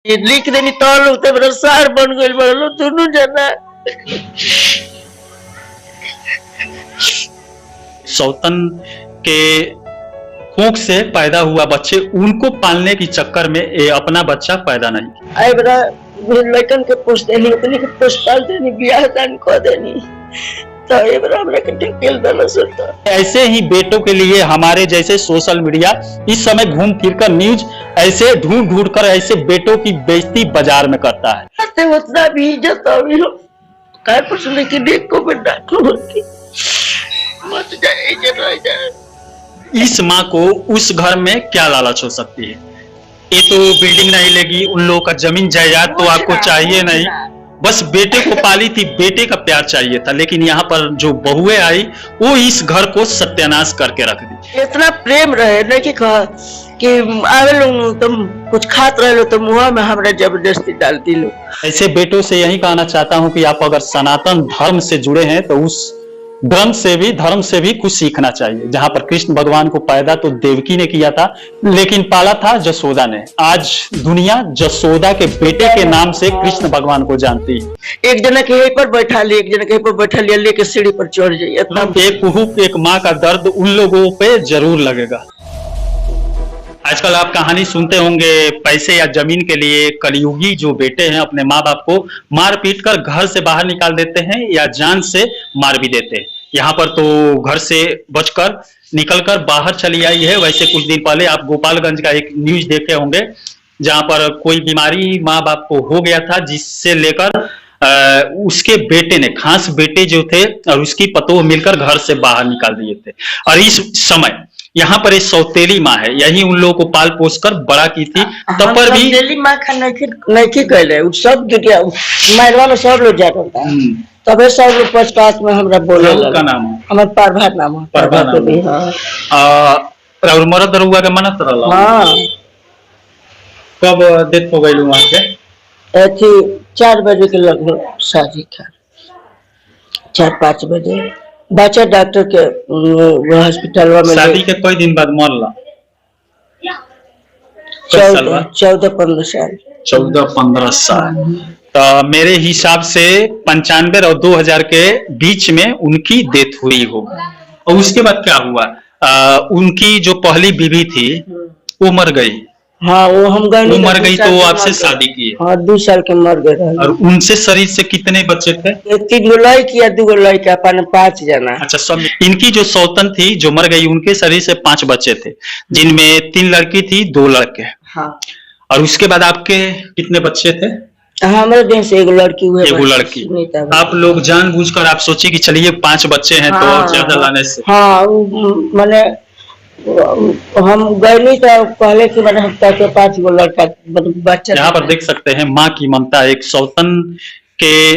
ये लिख देनी तो लोग तो मेरा सार बन गए बड़ो दोनों जना। सौतन के कोख से पैदा हुआ बच्चे उनको पालने की चक्कर में ये अपना बच्चा पैदा नहीं। आए बड़ा लड़कन के पोस्ट देनी उतनी के पोस्ट डाल देनी ब्याह दान को देनी तो ये बड़ा हमरा के टिकल देना सुनता। ऐसे ही बेटों के लिए हमारे जैसे सोशल मीडिया इस समय घूम फिर कर न्यूज ऐसे ढूंढ ढूंढ कर ऐसे बेटों की बेइज्जती बाजार में करता है। उतना भी इज्जत अभी काय पर सुने कि देख को बेटा की मत जाए इज्जत रह जाए। इस माँ को उस घर में क्या लालच हो सकती है? ये तो बिल्डिंग नहीं लेगी, उन लोगों का जमीन जायदाद तो आपको चाहिए नहीं, बस बेटे को पाली थी, बेटे का प्यार चाहिए था। लेकिन यहाँ पर जो बहुएं आई वो इस घर को सत्यानाश करके रख दी। इतना प्रेम रहे न कि कहा कि आवे लोग तुम कुछ खात रहे लो तो मुँह में हमरा जबरदस्ती डालती लो। ऐसे बेटों से यही कहना चाहता हूँ कि आप अगर सनातन धर्म से जुड़े हैं तो उस धर्म से भी कुछ सीखना चाहिए। जहां पर कृष्ण भगवान को पैदा तो देवकी ने किया था लेकिन पाला था जसोदा ने। आज दुनिया जसोदा के बेटे के नाम से कृष्ण भगवान को जानती है। एक जना के यहीं पर बैठा लिया, एक जना के यहीं पर बैठा लिया, लेके सीढ़ी पर चढ़ जाइए। एक कुहुक एक माँ का दर्द उन लोगों पे जरूर लगेगा। आजकल आप कहानी सुनते होंगे पैसे या जमीन के लिए कलयुगी जो बेटे हैं अपने माँ बाप को मार पीट कर घर से बाहर निकाल देते हैं या जान से मार भी देते हैं। यहाँ पर तो घर से बचकर निकलकर बाहर चली आई है। वैसे कुछ दिन पहले आप गोपालगंज का एक न्यूज देखे होंगे जहां पर कोई बीमारी माँ बाप को हो गया था जिससे लेकर उसके बेटे ने खास बेटे जो थे और उसकी पतोह मिलकर घर से बाहर निकाल दिए थे। और इस समय यहाँ पर एक सौतेली माँ है, यही उन लोगों को पाल पोस कर बड़ा की थी। तब पर भी सौतेली माँ का नहीं कहले सब दुनिया मारवा में सब लोग जाता था। तबे सब लोग पचकास में हमरा बोले का नाम है हमर प्रभात नाम है। प्रभात भी हां और मरद रुआ के मनत रहला। हां कब डेथ हो गई वहां के? ऐसी 4 बजे के लगभग शादी था, 4-5 बजे बच्चा डॉक्टर के हॉस्पिटल में शादी के कई दिन बाद मरला। 14-15 साल 14-15 साल। तो मेरे हिसाब से 95 और 2000 के बीच में उनकी डेथ हुई होगी। और उसके बाद क्या हुआ? उनकी जो पहली बीवी थी वो मर गई। हाँ वो हम गए, वो मर गई तो वो आपसे शादी की। हाँ 2 साल के मर गए। और उनसे शरीर से कितने बच्चे थे? 3 गो लड़की या 2 गो लड़का, 5 जना। अच्छा सब। इनकी जो सौतन थी जो मर गई उनके शरीर से 5 बच्चे थे जिनमें 3 लड़की थी 2 लड़के। हाँ। और उसके बाद आपके कितने बच्चे थे? हमारे देश से 1 लड़की हुई। 1 लड़की। आप लोग जानबूझकर आप सोचे कि चलिए 5 बच्चे हैं तो ज्यादा लाने से। हाँ मैंने हम गए नहीं तो पहले की मैंने 5 गो लड़का बच्चा। यहाँ पर देख सकते हैं माँ की ममता। एक सौतन के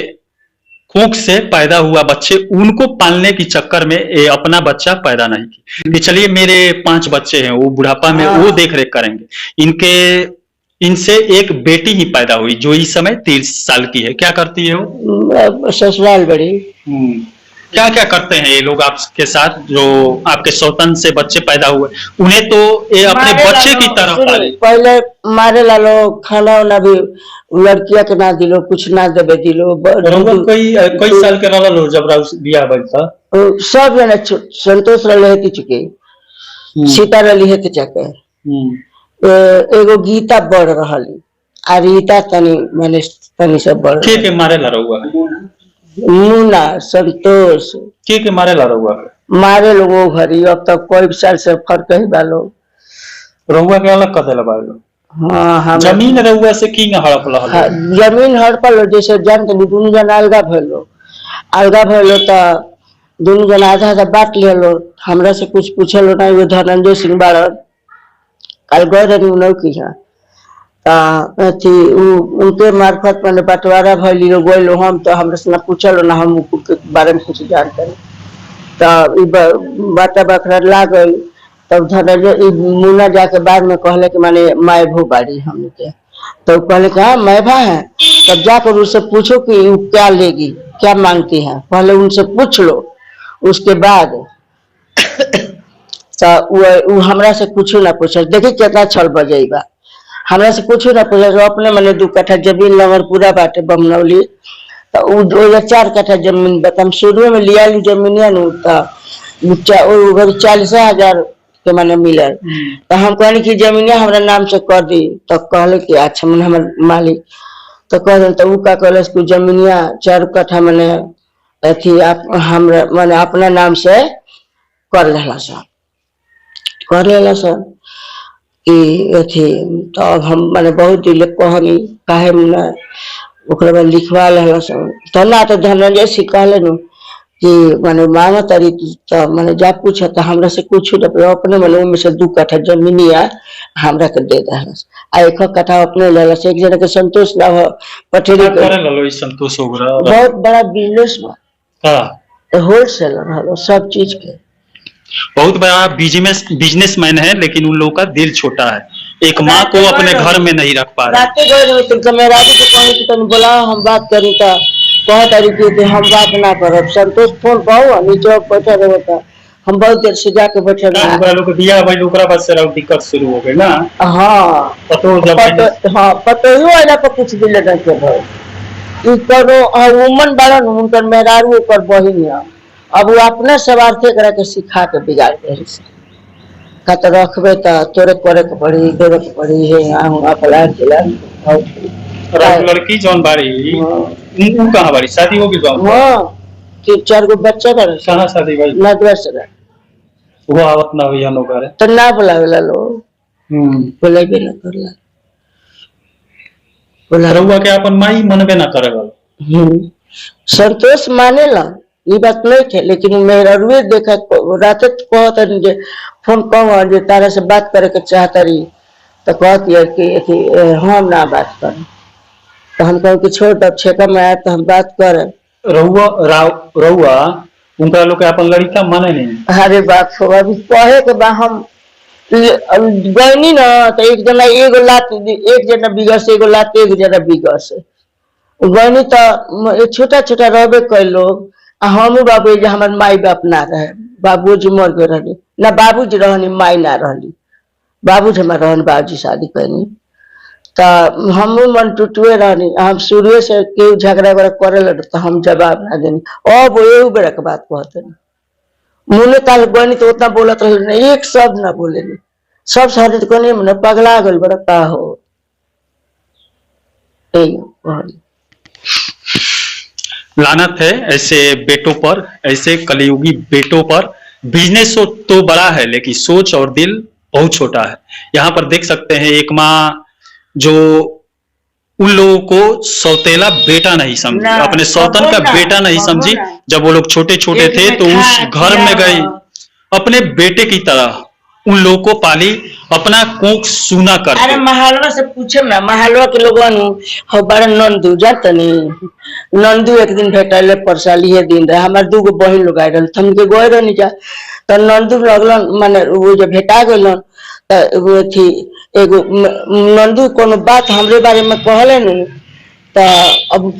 कोख से पैदा हुआ बच्चे उनको पालने की चक्कर में ये अपना बच्चा पैदा नहीं की। चलिए मेरे 5 बच्चे हैं वो बुढ़ापा में वो देख रेख करेंगे। इनसे एक बेटी ही पैदा हुई जो इस समय 30 साल की है। क्या करती है वो? ससुराल बड़ी। क्या क्या करते हैं ये लोग आपके साथ जो आपके सौतन से बच्चे पैदा हुए? उन्हें तो ये अपने बच्चे की तरह पाले। पहले मारे लालो, खाना वाना भी लड़किया के ना दिलो, कुछ ना देवे दिलो। कई साल के रहल जब बियाह भइल था? सब जना संतोष रहे चुके, सीता रही है चके। एगो गीता बढ़ रही आ रीता तनी माने तनी सब बढ़। के मारे ला रहुआ? मुन्ना संतोष के मारे ला रहुआ? मारे लोगों घरी। अब तक कोई साल से फर्क ही बालो रहुआ के अलग कर देला बालो। हाँ जमीन रहुआ से की हड़प ला। हाँ, जमीन हड़पल जैसे जानते नहीं दोनों जना अलगा भइलो तो दोनों जना आधा आधा बांट लियो। हमरा से कुछ पूछलो ना। वो धनंजय सिंह बाड़न कल गए रही उन्हों की है अथी उनके मार्फत मैंने बंटवारा भैली गलो। हम तो हमरा से ना पूछलो ना, हम के बारे में कुछ जानते तो बाटा बकरा ला गई। तब धनंजय मुन्ना जाके बाद में कहले कि माने माए भो बाड़ी हमके। तो कहले कि हाँ मैं भा है। तब जाकर उनसे पूछो कि वो क्या लेगी, क्या मांगती है, पहले उनसे पूछ लो। उसके बाद तो वो हमरा से कुछ ना पूछ। देखिए कितना छल बजेगा। हमरा से कुछ ना पूछे, अपने मने 2 कट्ठा जमीन लंगर पूरा बाटे बमनौली, तो वो 4 कट्ठा जमीन बता हम शुरू में लिया ली जमीन नु, तो 40,000 के माने मिलल। तो हम कहनी कि जमीन हमरा नाम से कर दी, तो कहले कि अच्छा मन हमर मालिक, तो कह तो उ का कहले कि जमीनिया 4 कट्ठा मने अथी आप हमरा माने अपना नाम से कर लेला सब, कर लेला सब कि अथी। तो अब हम माने बहुत दिल कहनी काहे न ओकरा बाद लिखवा लेला सब, तो ना तो धनंजय सिंह कहले नु कि माने मांगा तारी, तो माने जा पूछा तो हमरा से कुछ न, अपने माने उनमें से 2 कट्ठा जमीनिया हमरा के दे दहलस, आ 1 कट्ठा अपने लेलस। एक जना के संतोष ना हो पटेरी के करे ललो इस संतोष होगरा बहुत बड़ा बिजनेस बा, हां होलसेलर हलो सब चीज के, बहुत बड़ा बिजनेसमैन है, लेकिन उन लोगों का दिल छोटा है, एक माँ को अपने घर में नहीं रख पा रहे। राते गए तो मेरा को कहनी कि तनी बोला हम बात करी, तो कह तारी कि हम बात ना करब। संतोष फोन पाओ नीचे बैठा रहे, तो हम बहुत देर से जाके बैठे रहे। ओकरा लोग दिया भाई ओकरा बाद से दिक्कत शुरू हो गई ना। हाँ पतो जब हाँ पतो ही वाला पर कुछ दिले नहीं के भाई ई करो वुमन बारन उनकर मेहरारू ओकर बहिन है, अब वो अपने स्वार्थे करा के सिखा के बिगाड़ दे से का तो रखबे तो तोरे करे के पड़ी, देवे के पड़ी है अपना जिला लड़की जौन बाड़ी उनको कहाँ बाड़ी शादी होगी गाँव? हाँ 3-4 गो बच्चा बारे। कहाँ शादी भाई? नदवा से वो आवत ना हुई हनो करे तो ना बुलावेला लोग, बुलावे ना करला, रउआ के अपन माई मनबे ना करेगा। संतोष मानेला ये बात नहीं थे, लेकिन मेरा रुए देखा रात कहता जे फोन कह जे तारा से बात करे के चाहता रही, तो कहती है कि हम ना बात कर, तो हम कह कि छोड़ तब छेका में आया तो हम बात करें। रउआ उनका लोग अपन लड़का माने नहीं। अरे बात हो अभी कहे के बा हम गईनी ना, तो एक जना एगो लात, एक जना बिगस एगो लात, एक जना बिगस गईनी, तो छोटा छोटा रहबे कई लोग, हम बाबू जे हमार माई बाप ना रहे, बाबूजी मर गए रहनी ना, बाबूजी रहनी माई ना रहनी, बाबूजी हमार रहन बाबूजी शादी करनी, तो हम मन टूटुए रहनी। हम शुरू से केहू झगड़ा वगड़ा करे लगे तो हम जवाब ना देनी, अब एहू बेरा के बात कहते मुने ताल गनी तो उतना बोलत रहे नहीं, एक शब्द ना बोले नहीं, सब सारे तो कहनी मन पगला गल बड़ा का हो। लानत है ऐसे बेटों पर, ऐसे कलयुगी बेटों पर। बिजनेस तो बड़ा है लेकिन सोच और दिल बहुत छोटा है। यहाँ पर देख सकते हैं एक माँ जो उन लोगों को सौतेला बेटा नहीं समझी, अपने सौतन का बेटा नहीं समझी। जब वो लोग छोटे छोटे थे तो उस घर में गई, अपने बेटे की तरह उन लोगों को पाली, अपना कोख सूना कर। अरे महालवा से पूछे ना, महालवा के लोगन हो बड़ा नंदू जात नहीं, नंदू एक दिन भेटले परसाली है दिन रहे, हमार 2 गो बहन लोग आए हम के गए रहनी जा, तो नंदू लगलन माने वो जो भेटा गलन, तो वो थी एगो नंदू कोनो बात हमरे बारे में कहले नहीं, तो अब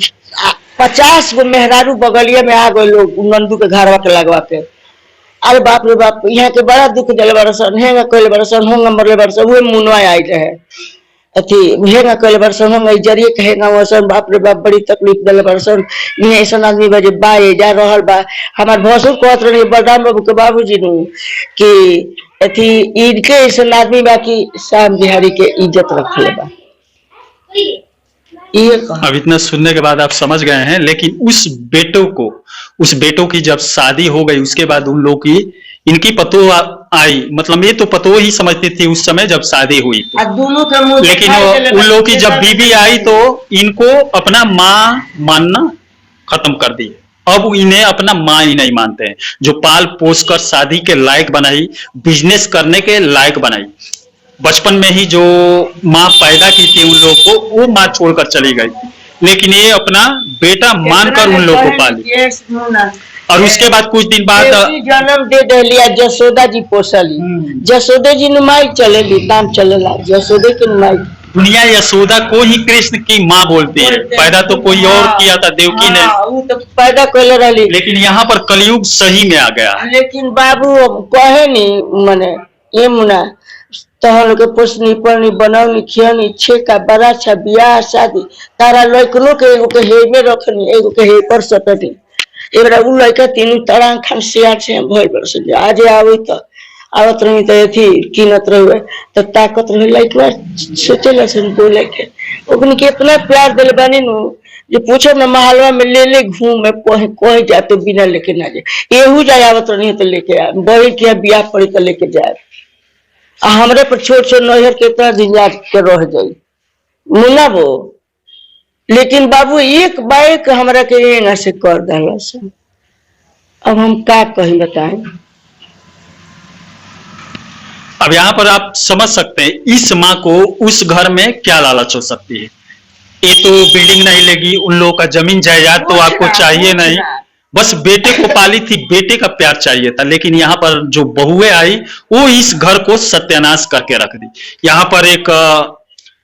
50 गो मेहरारू बगलिया में आ गए लोग नंदू के घरवा के लगवा के। अरे बाप रे बाप, यहाँ के बड़ा दुख दिले बरसन, हेंगा कहले बरसन, होंगा मरले बरसन, उहे मुनवा आई रहे अथी हेंगा कहले बरसन, होंगा जरिए कहेगा वसन, बाप रे बाप बड़ी तकलीफ दिले बरसन। ये ऐसा आदमी बजे बाए जा रहल बा, हमार भसुर कहत रहे बलराम बाबू के बाबूजी नु कि अथी इनके ऐसा आदमी बा कि श्याम बिहारी के इज्जत रखले बा। अब इतना सुनने के बाद आप समझ गए हैं, लेकिन उस बेटों की जब शादी हो गई उसके बाद उन लोग की इनकी पतो आई, मतलब ये तो पतो ही समझती थी उस समय जब शादी हुई तो। लेकिन उन लोग की जब बीबी आई तो इनको अपना माँ मानना खत्म कर दिए, अब इन्हें अपना माँ ही नहीं मानते हैं। जो पाल पोस कर शादी के लायक बनाई, बिजनेस करने के लायक बनाई, बचपन में ही जो माँ पैदा की थी उन लोगों को, वो माँ छोड़कर चली गई, लेकिन ये अपना बेटा मानकर उन लोगों को पाली। और उसके बाद कुछ दिन बाद जन्म दे लिया, जसोदा जी पोसली, जसोदा जी नुमाई चलेली, नाम चलेला जसोदे की नुमाई। दुनिया यशोदा को ही कृष्ण की माँ बोलती है, पैदा तो कोई और किया था, देवकी ने, वो तो पैदा कर रही। लेकिन यहाँ पर कलयुग सही में आ गया। लेकिन बाबू कहे नहीं मने ये मुना तो हम लोग के पोसनी पलनी बनौनी खियनी छेका बड़ा अच्छा बियाह शादी तारा लड़कनों के एगो के हेबे रखनी एगो के हे पर सटनी एबरा उ लड़का तीनों तरह खान सियार से भइल बरस आज आवे तो आवत रही तो अथी कीनत रहे तो ताकत रहे लड़का सोचेला सुन बोले के ओकनी के इतना प्यार दिल बानी नु जो पूछो ना महलवा में ले घूमे कोहे कोहे जाते बिना लेके ना जाए एहू जाए आवत रही तो लेके आ बड़ी के बियाह पड़ी तो लेके जाए हमरे पर छोट छोट नहर के इतना दिन याद के रह जाई मुन्ना वो लेकिन बाबू एक बाइक हमरा के एंगा से कर दिला से अब हम का कहीं बताएं। अब यहाँ पर आप समझ सकते हैं इस माँ को उस घर में क्या लालच हो सकती है। ये तो बिल्डिंग नहीं लेगी, उन लोगों का जमीन जायदाद तो आपको चाहिए नहीं, बस बेटे को पाली थी, बेटे का प्यार चाहिए था। लेकिन यहाँ पर जो बहुएं आई वो इस घर को सत्यानाश करके रख दी। यहाँ पर एक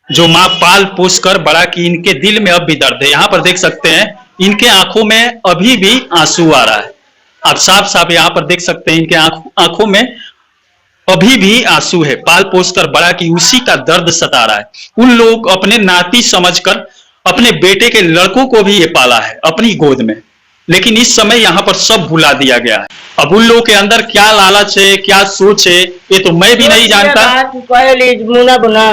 जो माँ पाल पोस कर बड़ा की इनके दिल में अब भी दर्द है। यहाँ पर देख सकते हैं इनके आंखों में अभी भी आंसू आ रहा है। आप साफ साफ यहाँ पर देख सकते हैं इनके आंखों में अभी भी आंसू है। पाल पोस कर बड़ा की उसी का दर्द सता रहा है। उन लोग अपने नाती समझकर अपने बेटे के लड़कों को भी ये पाला है अपनी गोद में, लेकिन इस समय यहाँ पर सब भुला दिया गया है। अब उन लोगों के अंदर क्या लालच है, क्या सोच है, ये तो मैं भी नहीं जानता। मुना बना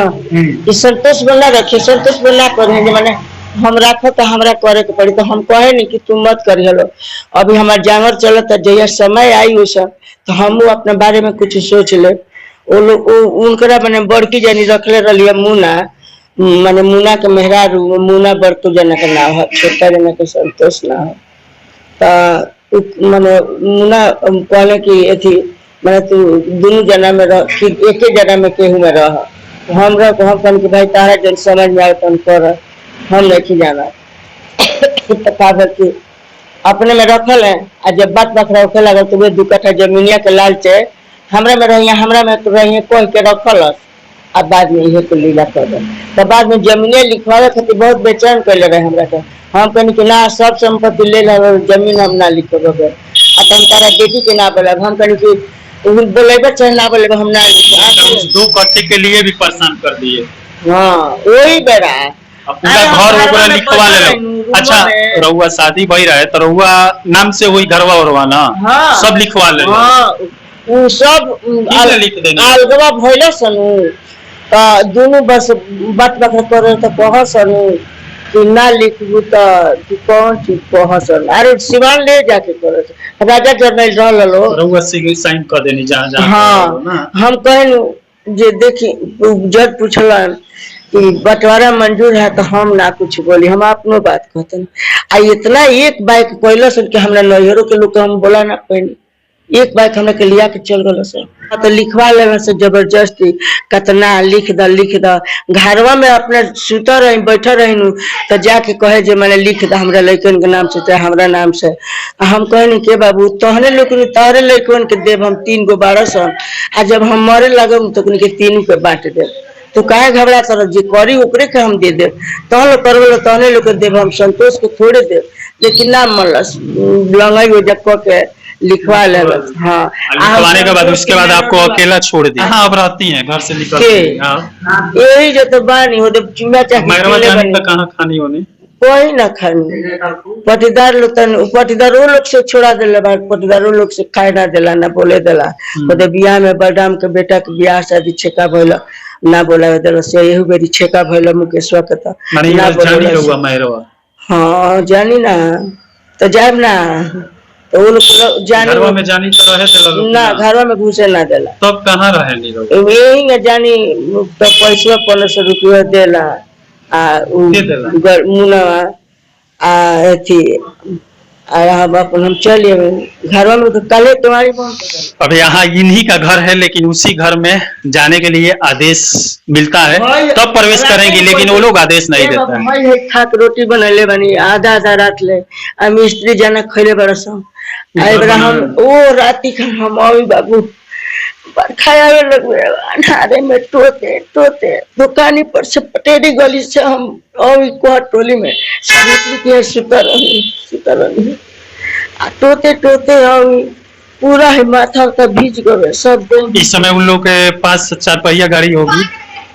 संतोष बना रखे, संतोष बना करे मैंने हम रखो तो हमरा करे के पड़ी तो हम कहे नहीं कि तुम मत करिए लो। अभी हमार जानवर चलता जैया समय आई उस तो हम अपने बारे में कुछ सोच ले। वो लोग उनकरा मैंने बड़की जानी रखले रही मुना मैंने मुना के मेहरारू मुना बड़को जना के नाम है, छोटा जना के संतोष ना है। तो मैंने मुना कहले कि अथी मैंने तू दोनों जना में रह एक जना में केहू में रह हम रह हम कहन कि भाई तारा जन समझ में आए तो कर हम नहीं जाना कि अपने में रखल है। आ जब बात बात रखे लगे तो वे 2 कट्ठा जमीनिया के लालच हमरा में रही हमरा में तो रही कह के रखल अब बाद में ये तो लीला कर दे तो बाद में जमीने लिखवावे खातिर बहुत बेचैन कर रहे हमरा के। हम कहनी कि ना सब संपत्ति ले जमीन हम ना लिखे बगैर आ तुम तारा बेटी के ना बोला हम कहनी कि बोलेबे चाहे ना बोलेबे हम ना लिखे 2 कट्ठे के लिए भी परेशान कर दिए। हाँ वही बेरा पूरा घर वगैरह लिखवा ले लो। अच्छा रहुआ शादी भई रहे तो रहुआ नाम से वही घरवा उरवा ना सब लिखवा ले लो। वो सब लिख देना अलगवा भइले सनु तो दोनों बस बात बात करे तो कह सनु कि ना लिखबू तो कि कौन चीज कह सन अरे सिवान ले जाके करे राजा जर्नल रह लो रहुआ साइन कर देनी जहां जहां। हाँ हम कहनु जे देखी जज पूछलन कि बंटवारा मंजूर है तो हम ना कुछ बोली हम अपनो बात कहते आ इतना एक बाइक कोयला सुन के हमरा नैहरों के लोग हम बोला ना पहले एक बाइक हमरा के लिया के चल गल सर तो लिखवा ले से जबरदस्ती कतना लिख द घरवा में अपने सुता रही बैठा रही तो जाके कहे जे मैंने लिख द हमरा लड़कन के नाम से चाहे हमरा नाम से हम कहनी के बाबू तोहरे लोग तोहरे लड़कन के देव हम 3 गो 1200 आ जब हम मरे लगम तो के 3 के बांट दे तो काहे घबरा कर जे करी ओकरे के हम दे दे तहन लोग करबो तहने लोग देव हम संतोष के थोड़े दे लेकिन ना मनलस लंगाई हो जब के लिखवा ले। हाँ लिखवाने के बाद उसके बाद आपको अकेला छोड़ दिया। हाँ अब रहती हैं घर से निकल के यही जो तो बानी हो जब चुम्मा चाहिए कहाँ खानी होने कोई ना खानी पटीदार लोग पटीदारों लोग से छोड़ा दिला पटीदारों लोग से खाए ना दिला ना बोले दिला बियाह में बदाम के बेटा के बियाह शादी छेका भइल ना बोला दिला से यही बेरी छेका भइल मुकेशवा के तो ना बोला। हाँ जानी ना तो जाए ना तो वो लोग जानी घरवा में जानी तो रहे ना घरवा में घुसे ना देला तब कहाँ रहे यही ना जानी तो पैसा 1500 रुपया देला आ मुनवा आ अथी हम चलिए घरवा में तो कल तुम्हारी अब यहाँ इन्हीं का घर है लेकिन उसी घर में जाने के लिए आदेश मिलता है तब प्रवेश करेंगे लेकिन वो लोग आदेश नहीं देते हैं। खाक रोटी बनले बनी आधा रात ले मिस्त्री जाना खैले बरस हम ओ राती खान हम अभी बाबू खाया अंधारे में टोते दुकानी पर से पटेरी गली से हम अभी कोहर टोली में सुतर रही टोते अभी पूरा ही माथा उथा भीज गए सब दिन। इस समय उन लोग के पास 4 पहिया गाड़ी होगी।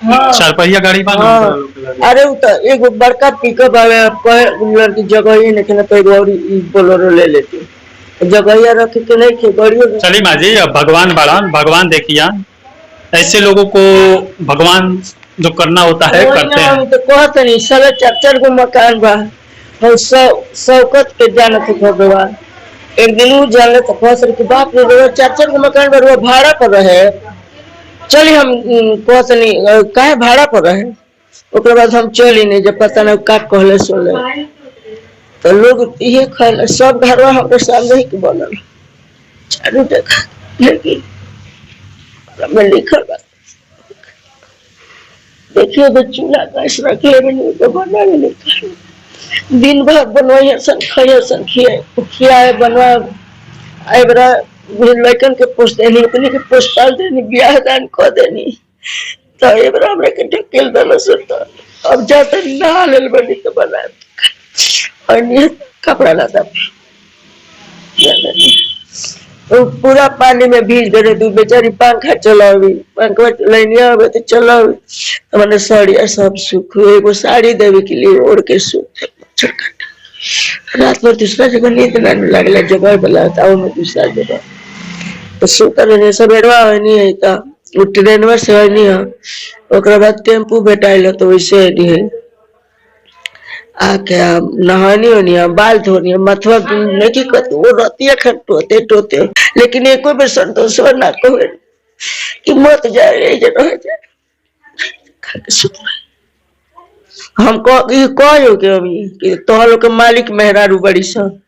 हाँ 4 पहिया गाड़ी बा ना हाँ। उनका लोग के लगे। अरे उ तो एगो बड़का पिकअप आवे लड़की जगह ही नहीं तो एगो और बोलेरो ले लेती जगह रखे के नहीं थे गाड़ियों। चलिए माँ जी, अब भगवान बाड़न, भगवान देखिया ऐसे लोगों को भगवान जो करना होता है करते हैं। तो कहते नहीं साले 4 गो मकान बा और शौकत के जानत भगवान। एक दिन वो जान तो कहते कि बाप रे 4 गो मकान बा वो भाड़ा पर रहे। चलिए हम कहते नहीं काहे भाड़ा पर रहे। ओकरे बाद हम चली नहीं जब पता नहीं का कहले सुनले तो लोग ये कहले सब घर हमारे सामने ही के बनल चारू देखा लेकिन में लिखल बा देखिए तो चूल्हा गैस रखे नहीं तो बना नहीं दिन भर बनवाई सन खाए सन खियाए बनवा एबरा लड़कन के पोस्ट देनी इतनी के पोस्टल देनी ब्याह दान कर देनी तो एबरा हमरा के ढकेल देना सुनता अब जाते नहा लेल बनी तो बना और नहीं कपड़ा लाता तो पूरा पानी में भीज गए तू बेचारी पंखा चलावी पंखा लाइनिया आवे तो चलावी तो मैंने साड़िया सब सूख एगो साड़ी देवे के लिए ओढ़ के सूख रात में दूसरा जगह नींद नहीं लगला जगह बला ताऊ में दूसरा जगह तो सूता रहने सब एडवा नहीं है तो ट्रेन में से नहीं है ओकरा बाद टेम्पू बेटाइल तो वैसे नहीं है आके नहानी होनी है बाल धोनी है मथुआ नहीं की कहते वो रहती है टोते टोते लेकिन एक बेर संतोष ना कहे कि मत जाए जाए हम कहो के अभी कि तोहर लोग के मालिक मेहरारू बड़ी सन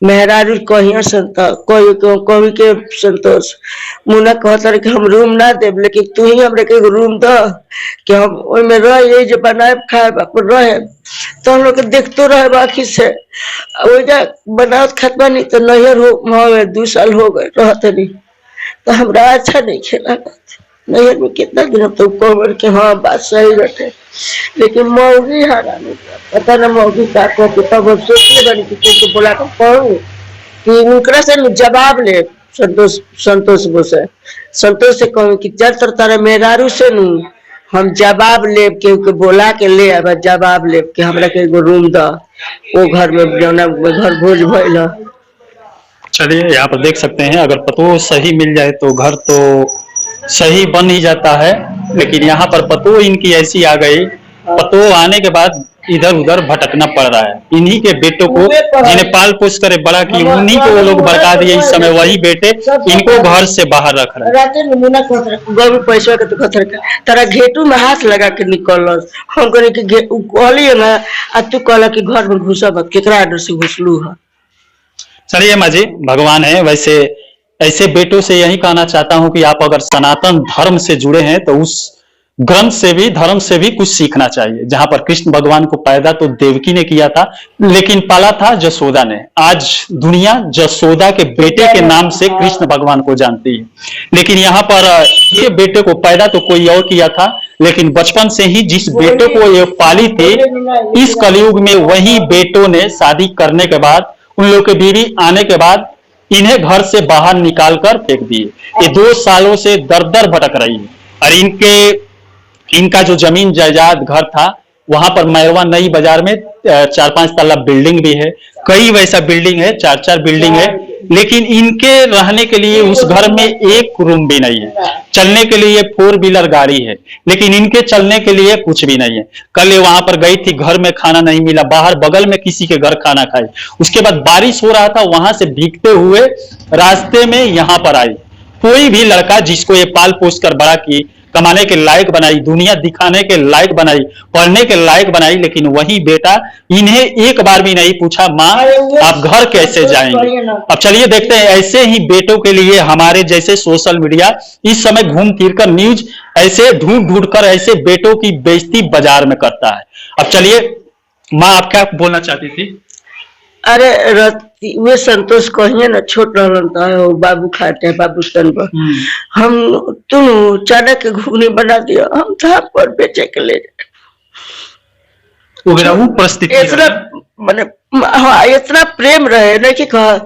मेहरारू कहिया संता कभी के संतोष मुना कहता कि हम रूम ना देव लेकिन तू ही हमरे के रूम द कि हम ओइमे रहे जे बनाए खाए अपन रहे तो हम लोग देखते रहे बाकी से ओइजा बनावत खतबा नहीं तो नैहर हो 2 साल हो गए रहते नहीं तो हमरा अच्छा नहीं खेला नैहर में कितना दिन तो कह के हाँ बात सही बैठे लेकिन मौगी हारा नहीं पता ना मौगी का को तब सोचने बनी कि बोला तो कहूँ कि उनकरा से जवाब ले संतोष से कहूँ कि जब तर तारा मेहरारू से नू हम जवाब लेब के बोला के ले अब जवाब लेब के हमरा के एगो रूम द वो घर में जौना घर भोज भइल। चलिए यहाँ पर देख सकते हैं अगर पतो सही मिल जाए तो घर तो सही बन ही जाता है लेकिन यहाँ पर पतो इनकी ऐसी आ गई पतो आने के बाद इधर उधर भटकना पड़ रहा है। इन्हीं के बेटों को जिन्हें पाल पोस करे बड़ा की उन्हीं को वो लोग भड़का दिए। इस समय वही बेटे इनको घर से बाहर रख रहे हैं। पैसा के तो खतर तारा घेटू में हाथ लगा के निकल हम कहली ना आ तू कहला कि घर में घुसा मत केकरा आडर से घुसलू है। चलिए माँ जी भगवान है वैसे ऐसे बेटों से यही कहना चाहता हूं कि आप अगर सनातन धर्म से जुड़े हैं तो उस ग्रंथ से भी धर्म से भी कुछ सीखना चाहिए। जहां पर कृष्ण भगवान को पैदा तो देवकी ने किया था लेकिन पाला था जसोदा ने। आज दुनिया जसोदा के बेटे के नाम से कृष्ण भगवान को जानती है लेकिन यहाँ पर ये बेटे को पैदा तो कोई और किया था लेकिन बचपन से ही जिस बेटे को ये पाली थी इस कलयुग में वही बेटों ने शादी करने के बाद उन लोग के बीवी आने के बाद इन्हें घर से बाहर निकाल कर फेंक दिए। ये 2 सालों से दर दर भटक रही है और इनका जो जमीन जायदाद घर था वहां पर मैरवा नई बाजार में 4-5 तल्ला बिल्डिंग भी है। कई वैसा बिल्डिंग है 4-4 बिल्डिंग है लेकिन इनके रहने के लिए उस घर में एक रूम भी नहीं है। चलने के लिए 4 व्हीलर गाड़ी है लेकिन इनके चलने के लिए कुछ भी नहीं है। कल ये वहां पर गई थी घर में खाना नहीं मिला बाहर बगल में किसी के घर खाना खाई। उसके बाद बारिश हो रहा था वहां से भीगते हुए रास्ते में यहाँ पर आई। कोई भी लड़का जिसको ये पाल पोस कर बड़ा की कमाने के लायक बनाई दुनिया दिखाने के लायक बनाई पढ़ने के लायक बनाई लेकिन वही बेटा इन्हें एक बार भी नहीं पूछा माँ आप घर कैसे जाएंगे। अब चलिए देखते हैं ऐसे ही बेटों के लिए हमारे जैसे सोशल मीडिया इस समय घूम फिर कर न्यूज ऐसे ढूंढ ढूंढ कर ऐसे बेटों की बेइज्जती बाजार में करता है। अब चलिए माँ आप क्या बोलना चाहती थी। अरे वे संतोष कहिए ना छोट रहलन तो बाबू खाते हैं बाबू स्तन पर हम तुम चना के घुगनी बना दिया हम था पर बेचे के ले परिस्थिति इतना माने हाँ, इतना प्रेम रहे ना कि कहा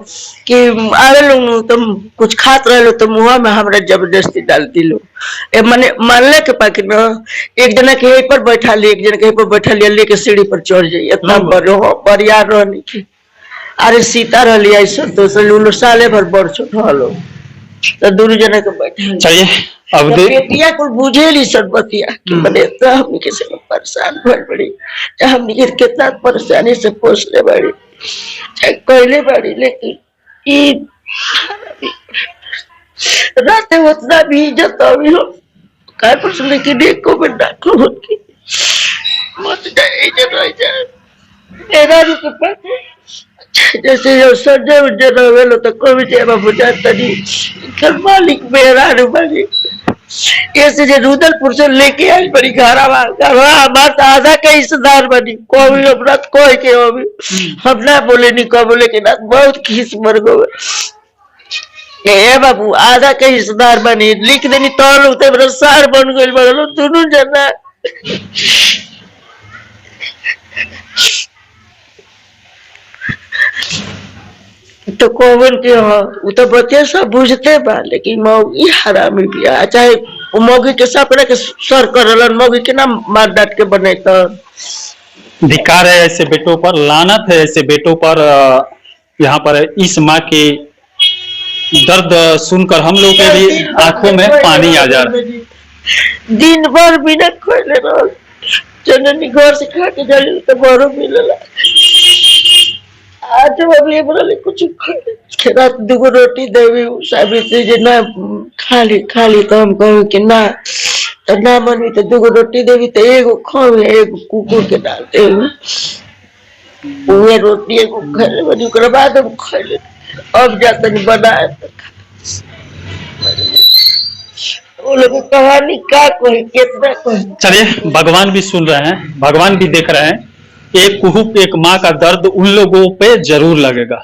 कि आवे लोग तुम कुछ खात रहे लो तो मुँह में हमरा जबरदस्ती डालती लो। ए मने मानले के पाकि न एक जना के यहीं पर बैठा ली, एक जना के यहीं पर बैठा लिया, लेके सीढ़ी पर चढ़ जाइए, इतना बड़ो बरियार रहनी की। अरे सीता रहली ऐसा तो लूलो साले भर बड़ छोट हलो तो दोनों जना के बैठा चलिए अब बेटिया को बुझेली सब बतिया कि मने तो हमनी के से परेशान भइल बड़ी, हमनी के कितना परेशानी से पोसले बड़ी कहले बड़ी, लेकिन ई रात उतना भी इज्जत अभी हो काय पर से, लेकिन एक को में डाको होती मत जाए रह जाए मेरा भी के पास जैसे जो सजे उजे रवेलो तो कोई जेबा बुझा तनी कर मालिक मेरा रुबाली ऐसे जे रुदलपुर से लेके आई बड़ी घरवा हमार तो आधा के हिस्सेदार बनी, कोई अपना कोई के अभी हम ना बोले नहीं कब, लेकिन बहुत खीस मर गए ए बाबू आधा के हिस्सेदार बनी, लिख देनी तो लोग तो मेरा सार बन गए बगलो दोनों जना। तो कोवन के हो वो तो बच्चे सब बुझते बा, लेकिन मौगी हरामी भी है, चाहे मौगी के सपने के सर करलन, मौगी के ना मार डांट के बने तो धिक्कार है ऐसे बेटों पर, लानत है ऐसे बेटों पर। यहाँ पर इस माँ के दर्द सुनकर हम लोग के भी आंखों में पानी आ जा रहा है। दिन भर बिना खोले रहो, जननी घर से खा के जाली तो बड़ो मिलला, आज अभी बोले कुछ रात दुगो रोटी देवी साबित्री जी ना खाली तो हम कहूँ कि ना तो ना मनी तो दुगो रोटी देवी तो एगो खावे एगो कुकुर के डालते हुए रोटी एगो खाले बनी ओकरा बाद हम खाले अब जाते नहीं बनाए वो लोग कहानी का कोई कितना कोई। चलिए भगवान भी सुन रहे हैं, भगवान भी देख रहे हैं, एक कुहू एक माँ का दर्द उन लोगों पे जरूर लगेगा।